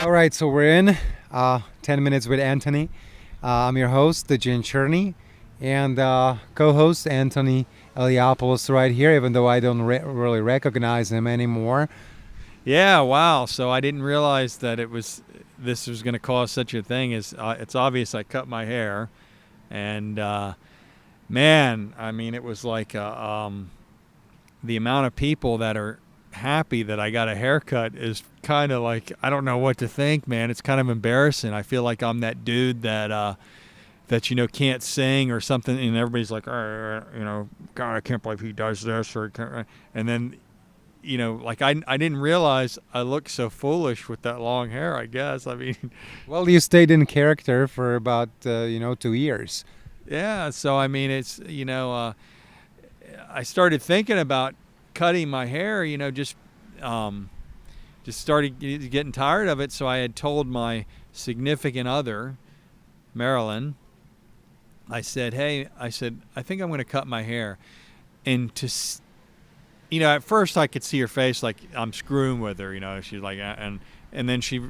All right, so we're in 10 minutes with Anthony. I'm your host, the Gin Cherney, and co-host Anthony Eliopoulos right here, even though I don't really recognize him anymore. Yeah, wow. So I didn't realize that this was going to cause such a thing. It's obvious I cut my hair, and man, I mean, it was like the amount of people that are happy that I got a haircut is kind of like I don't know what to think, man. It's kind of embarrassing. I feel like I'm that dude that can't sing or something, and everybody's like, God, I can't believe he does this, and then like I didn't realize I looked so foolish with that long hair. I guess. I mean, Well, you stayed in character for about 2 years. yeah. So I mean, it's I started thinking about cutting my hair. Just started getting tired of it. So I had told my significant other, Marilyn. I said, hey, I think I'm going to cut my hair, and at first I could see her face like I'm screwing with her. She's like, and then she's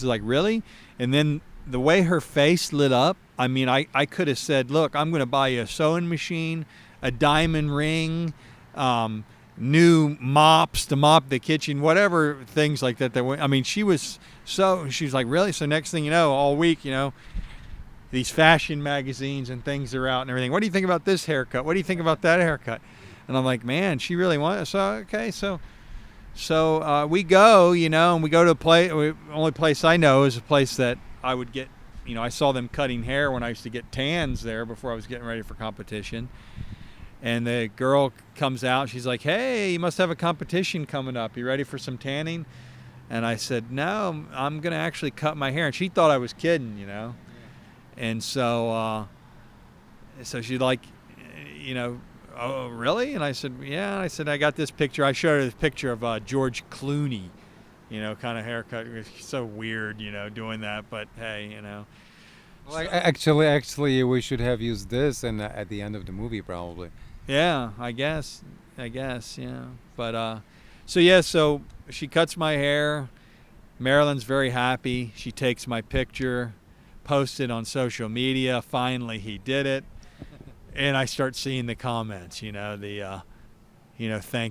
like, really? And then the way her face lit up, I mean, I could have said, look, I'm going to buy you a sewing machine, a diamond ring, new mops to mop the kitchen, whatever things like that. I mean, she's like, really? So next thing you know, all week, these fashion magazines and things are out and everything. What do you think about this haircut? What do you think about that haircut? And I'm like, man, she really wants. So okay, so we go, and we go to a place. The only place I know is a place that I would get. I saw them cutting hair when I used to get tans there before I was getting ready for competition. And the girl comes out. She's like, hey, you must have a competition coming up. You ready for some tanning? And I said, no, I'm gonna actually cut my hair. And she thought I was kidding. And so she's like, oh, really? And I said, yeah. I said, I got this picture. I showed her this picture of George Clooney, kind of haircut. It was so weird, doing that. But hey, Well, actually, we should have used this and at the end of the movie, probably. Yeah, I guess, yeah. But so she cuts my hair. Marilyn's very happy. She takes my picture, posts it on social media. Finally, he did it. And I start seeing the comments, thank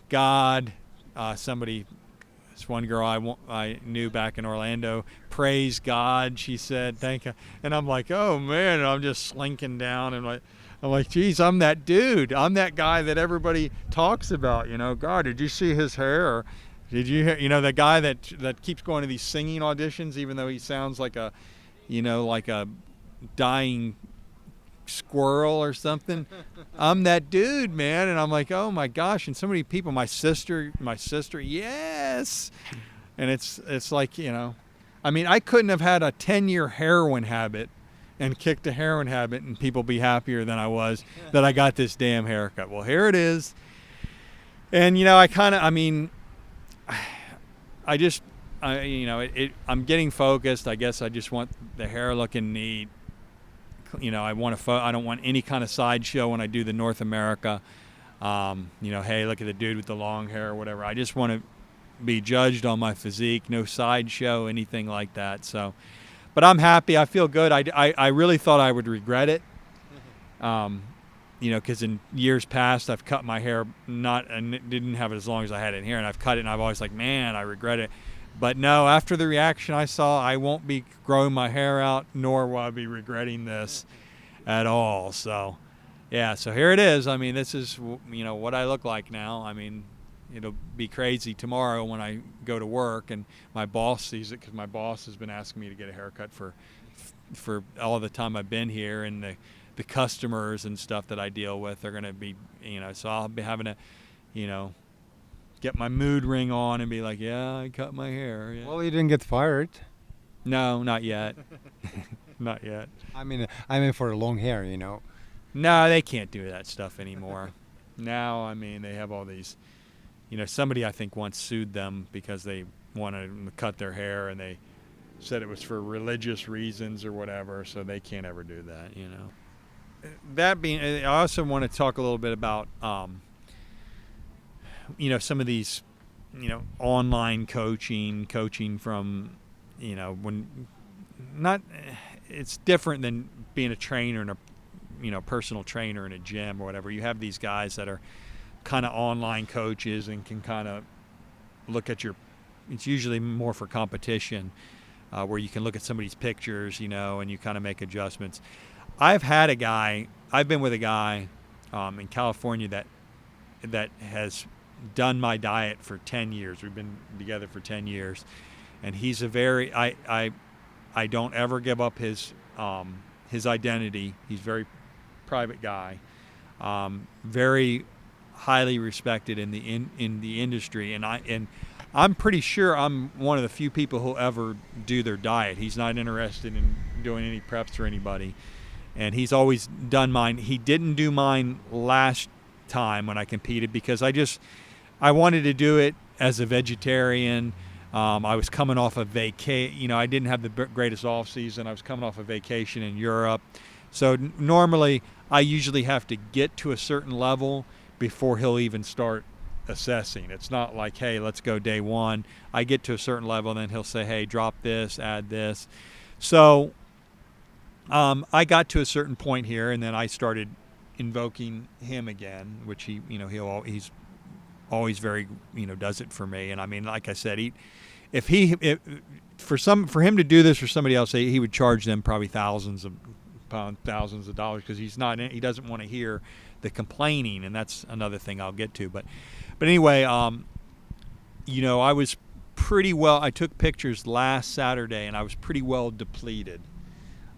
God. This one girl I knew back in Orlando, praise God, she said, thank you. And I'm like, oh man, and I'm just slinking down and I'm like, geez, I'm that dude. I'm that guy that everybody talks about, God, did you see his hair? Or did you hear, the guy that keeps going to these singing auditions, even though he sounds like like a dying squirrel or something. I'm that dude, man. And I'm like, oh my gosh. And so many people, my sister, yes. And it's like, I mean, I couldn't have had a 10-year heroin habit and kicked a heroin habit and people be happier than I was that I got this damn haircut. Well, here it is. And, I'm getting focused. I guess I just want the hair looking neat. I don't want any kind of sideshow when I do the North America. Hey, look at the dude with the long hair or whatever. I just want to be judged on my physique, no sideshow, anything like that. So, but I'm happy. I feel good. I really thought I would regret it. Because in years past I've cut my hair and didn't have it as long as I had it here, and I've cut it, and I've always like, man, I regret it. But no, after the reaction I saw, I won't be growing my hair out, nor will I be regretting this at all. So, yeah, so here it is. I mean, this is, what I look like now. I mean, it'll be crazy tomorrow when I go to work and my boss sees it, because my boss has been asking me to get a haircut for all the time I've been here, and the customers and stuff that I deal with are going to be, so I'll be having to, get my mood ring on and be like, yeah, I cut my hair. Yeah. Well, you didn't get fired. No, not yet. Not yet. I mean for long hair, No, they can't do that stuff anymore. Now, I mean, they have all these, somebody I think once sued them because they wanted to cut their hair, and they said it was for religious reasons or whatever, so they can't ever do that, That being, I also want to talk a little bit about, some of these, online coaching from, when not, it's different than being a trainer and a personal trainer in a gym or whatever. You have these guys that are kind of online coaches and can kind of look at it's usually more for competition, where you can look at somebody's pictures, and you kind of make adjustments. I've been with a guy in California that has done my diet for 10 years. We've been together for 10 years. And he's I don't ever give up his identity. He's a very private guy, very highly respected in the industry. And I'm pretty sure I'm one of the few people who'll ever do their diet. He's not interested in doing any preps for anybody. And he's always done mine. He didn't do mine last time when I competed because I wanted to do it as a vegetarian. I was coming off of vacation. I didn't have the greatest off season. I was coming off a vacation in Europe. So normally I usually have to get to a certain level before he'll even start assessing. It's not like, hey, let's go day one. I get to a certain level and then he'll say, hey, drop this, add this. So I got to a certain point here, and then I started invoking him again, which he's always very, does it for me. And I mean, like I said, for him to do this for somebody else, he would charge them probably thousands of dollars, because he doesn't want to hear the complaining, and that's another thing I'll get to. But anyway, I was pretty well. I took pictures last Saturday, and I was pretty well depleted.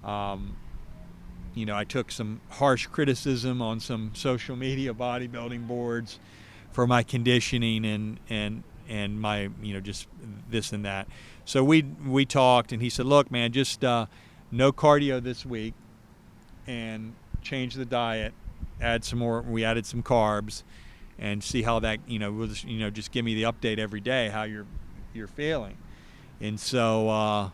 I took some harsh criticism on some social media bodybuilding boards for my conditioning and my, just this and that. So we talked, and he said, look, man, just no cardio this week, and change the diet, add some more. We added some carbs, and see how that, we'll just, just give me the update every day how you're feeling. And so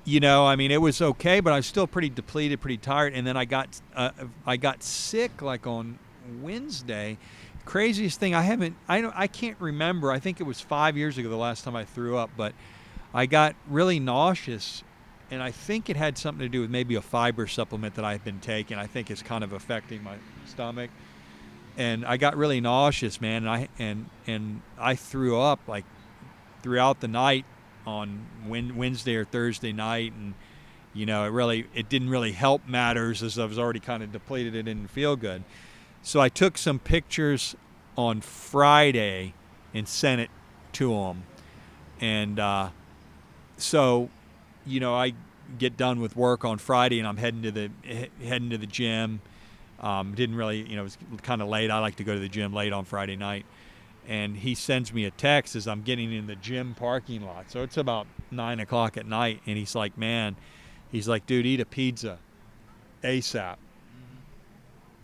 it was okay, but I was still pretty depleted, pretty tired. And then I got sick like on Wednesday. Craziest thing, I can't remember. I think it was 5 years ago the last time I threw up, but I got really nauseous, and I think it had something to do with maybe a fiber supplement that I've been taking. I think it's kind of affecting my stomach, and I got really nauseous, man. And I threw up like throughout the night on Wednesday or Thursday night, and it didn't really help matters, as I was already kind of depleted. It didn't feel good. So I took some pictures on Friday and sent it to him. And so, I get done with work on Friday, and I'm heading to the gym. Didn't really, it was kind of late. I like to go to the gym late on Friday night. And he sends me a text as I'm getting in the gym parking lot. So it's about 9 o'clock at night. And he's like, dude, eat a pizza ASAP.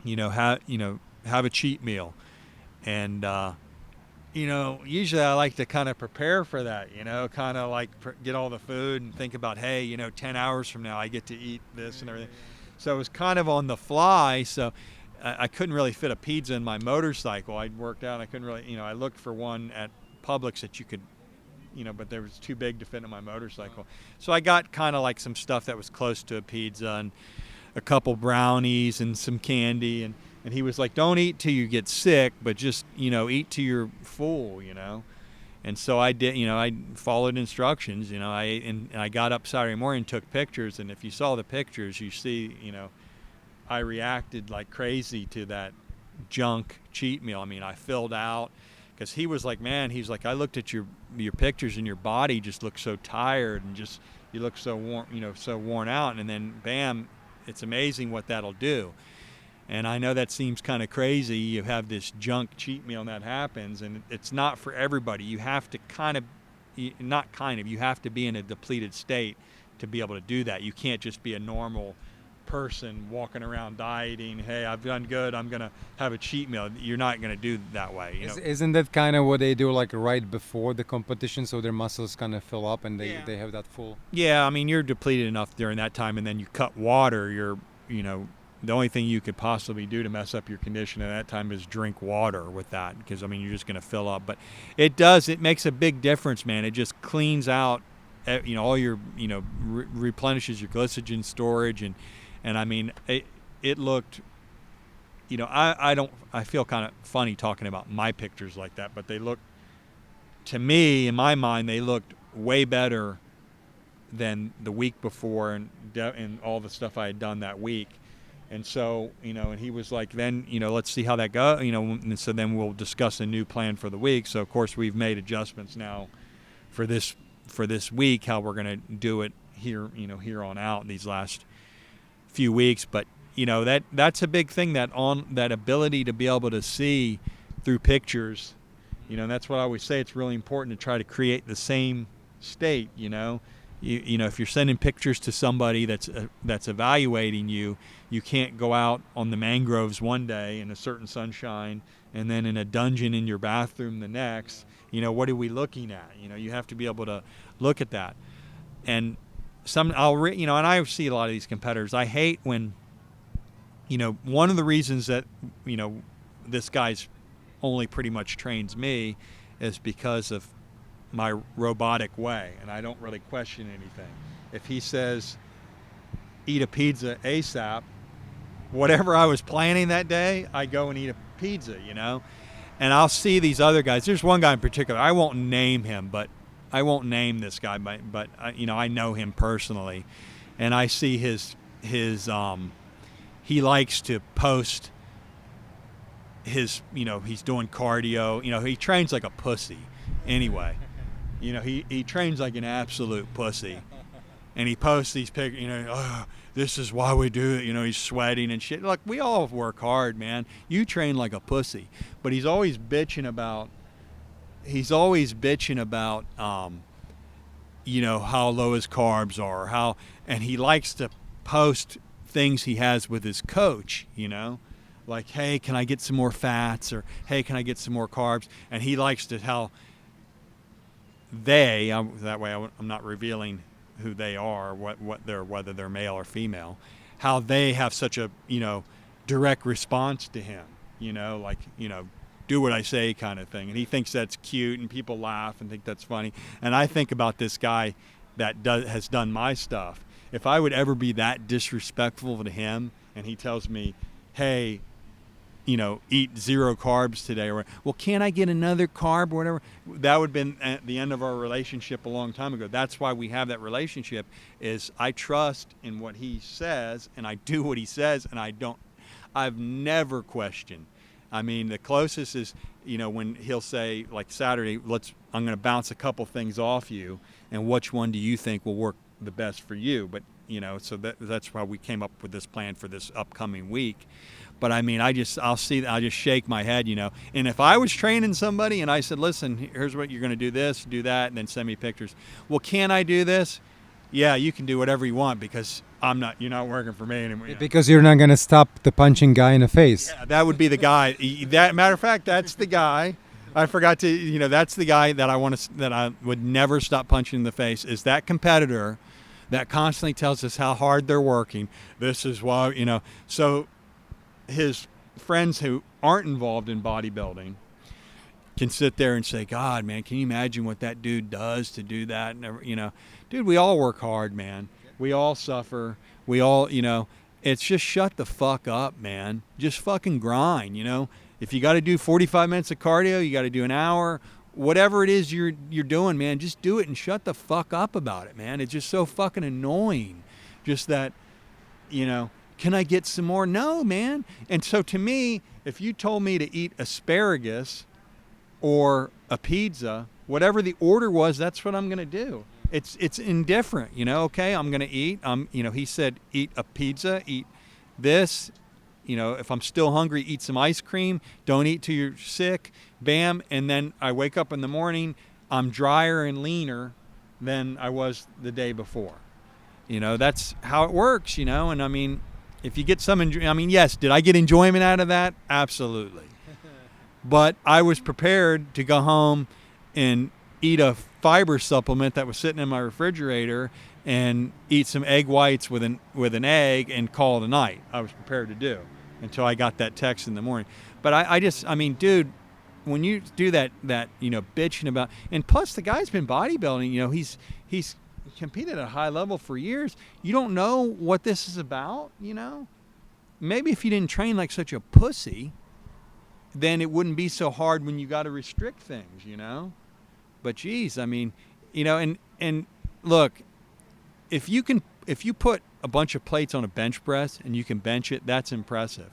Have a cheat meal. And, usually I like to kind of prepare for that, kind of like get all the food and think about, hey, 10 hours from now I get to eat this and everything. So it was kind of on the fly. So I couldn't really fit a pizza in my motorcycle. I'd worked out. I couldn't really, I looked for one at Publix that you could, but there was too big to fit in my motorcycle. So I got kind of like some stuff that was close to a pizza and a couple brownies and some candy. And he was like, don't eat till you get sick, but just, eat till you're full, And so I did, I followed instructions, I got up Saturday morning and took pictures. And if you saw the pictures, you see, I reacted like crazy to that junk cheat meal. I mean, I filled out, because he was like, man, he's like, I looked at your pictures and your body just looked so tired, and just, you look so worn out. And then bam, it's amazing what that'll do. And I know that seems kind of crazy. You have this junk cheat meal and that happens, and it's not for everybody. You have to you have to be in a depleted state to be able to do that. You can't just be a normal person walking around dieting. Hey, I've done good, I'm going to have a cheat meal. You're not going to do that way. Isn't that kind of what they do like right before the competition, so their muscles kind of fill up and they have that full? Yeah, I mean, you're depleted enough during that time, and then you cut water. The only thing you could possibly do to mess up your condition at that time is drink water with that, because, I mean, you're just going to fill up. But it makes a big difference, man. It just cleans out all your, replenishes your glycogen storage, and I mean, it looked, I feel kind of funny talking about my pictures like that, but they look, to me, in my mind, they looked way better than the week before, and all the stuff I had done that week. And so, and he was like, then, let's see how that goes, and so then we'll discuss a new plan for the week. So of course we've made adjustments now for this week, how we're going to do it here, here on out these last few weeks. But, that's a big thing, that ability to be able to see through pictures, and that's what I always say. It's really important to try to create the same state, if you're sending pictures to somebody that's evaluating you, you can't go out on the mangroves one day in a certain sunshine and then in a dungeon in your bathroom the next. What are we looking at? You have to be able to look at that. And and I see a lot of these competitors. I hate when, one of the reasons that, this guy's only pretty much trains me is because of my robotic way, and I don't really question anything. If he says eat a pizza ASAP, whatever I was planning that day, I go and eat a pizza, and I'll see these other guys. There's one guy in particular, I won't name him, but I won't name this guy, but I know him personally, and I see his he likes to post his, he's doing cardio, he trains like a pussy anyway. He trains like an absolute pussy, and he posts these pictures, oh, this is why we do it, he's sweating and shit. Look, we all work hard, man. You train like a pussy. But he's always bitching about how low his carbs are, and he likes to post things he has with his coach, like, hey, can I get some more fats, or hey, can I get some more carbs? And he likes to that way I'm not revealing who they are, whether they're male or female, how they have such a, direct response to him, like, do what I say kind of thing. And he thinks that's cute, and people laugh and think that's funny. And I think about this guy that has done my stuff. If I would ever be that disrespectful to him, and he tells me, hey, eat 0 carbs today, or, well, can't I get another carb or whatever? That would have been at the end of our relationship a long time ago. That's why we have that relationship, is I trust in what he says, and I do what he says, and I've never questioned. I mean, the closest is, when he'll say, like Saturday, I'm going to bounce a couple things off you, and which one do you think will work the best for you? But, so that's why we came up with this plan for this upcoming week. But I mean, I'll just shake my head, And if I was training somebody and I said, listen, here's what you're going to do, this, do that, and then send me pictures. Well, can I do this? Yeah, you can do whatever you want, because you're not working for me anymore. Because you're not going to stop the punching guy in the face. Yeah, that would be the guy. Matter of fact, that's the guy. I forgot to, that's the guy that I would never stop punching in the face, is that competitor that constantly tells us how hard they're working. This is why, so his friends who aren't involved in bodybuilding can sit there and say, God, man, can you imagine what that dude does to do that? And, dude, we all work hard, man. We all suffer. We all, it's just shut the fuck up, man. Just fucking grind, If you got to do 45 minutes of cardio, you got to do an hour. Whatever it is you're doing, man, just do it and shut the fuck up about it, man. It's just so fucking annoying. Just that, can I get some more? No, man. And so to me, if you told me to eat asparagus or a pizza, whatever the order was, that's what I'm going to do. It's indifferent, okay, I'm going to eat. He said, eat a pizza, eat this. If I'm still hungry, eat some ice cream. Don't eat till you're sick. Bam. And then I wake up in the morning, I'm drier and leaner than I was the day before. That's how it works, And I mean, if you get yes, did I get enjoyment out of that? Absolutely. But I was prepared to go home and eat a fiber supplement that was sitting in my refrigerator and eat some egg whites with an egg and call it a night. I was prepared to do until I got that text in the morning. But I mean, dude, when you do that, bitching about, and plus the guy's been bodybuilding, he's competed at a high level for years. You don't know what this is about, Maybe if you didn't train like such a pussy, then it wouldn't be so hard when you got to restrict things, But geez, I mean, and look, if you put a bunch of plates on a bench press and you can bench it, that's impressive.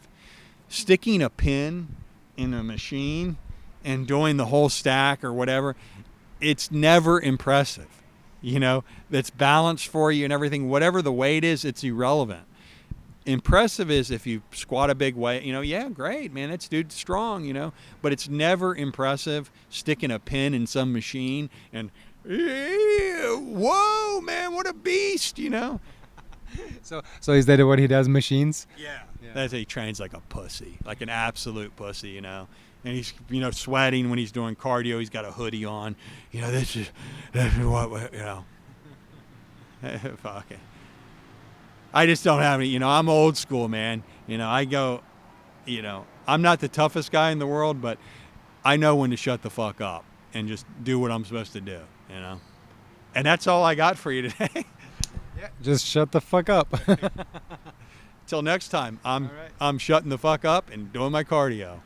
Sticking a pin in a machine and doing the whole stack or whatever, it's never impressive. That's balanced for you and everything. Whatever the weight is, it's irrelevant. Impressive is if you squat a big weight, yeah, great, man, that dude's strong, but it's never impressive sticking a pin in some machine and, whoa, man, what a beast, So is that what he does? Machines? Yeah. That's he trains like a pussy, like an absolute pussy, And he's, sweating when he's doing cardio. He's got a hoodie on. This is what, Fuck it. I just don't have any, I'm old school, man. I go, I'm not the toughest guy in the world, but I know when to shut the fuck up and just do what I'm supposed to do, And that's all I got for you today. Yeah. Just shut the fuck up. Till next time, I'm shutting the fuck up and doing my cardio.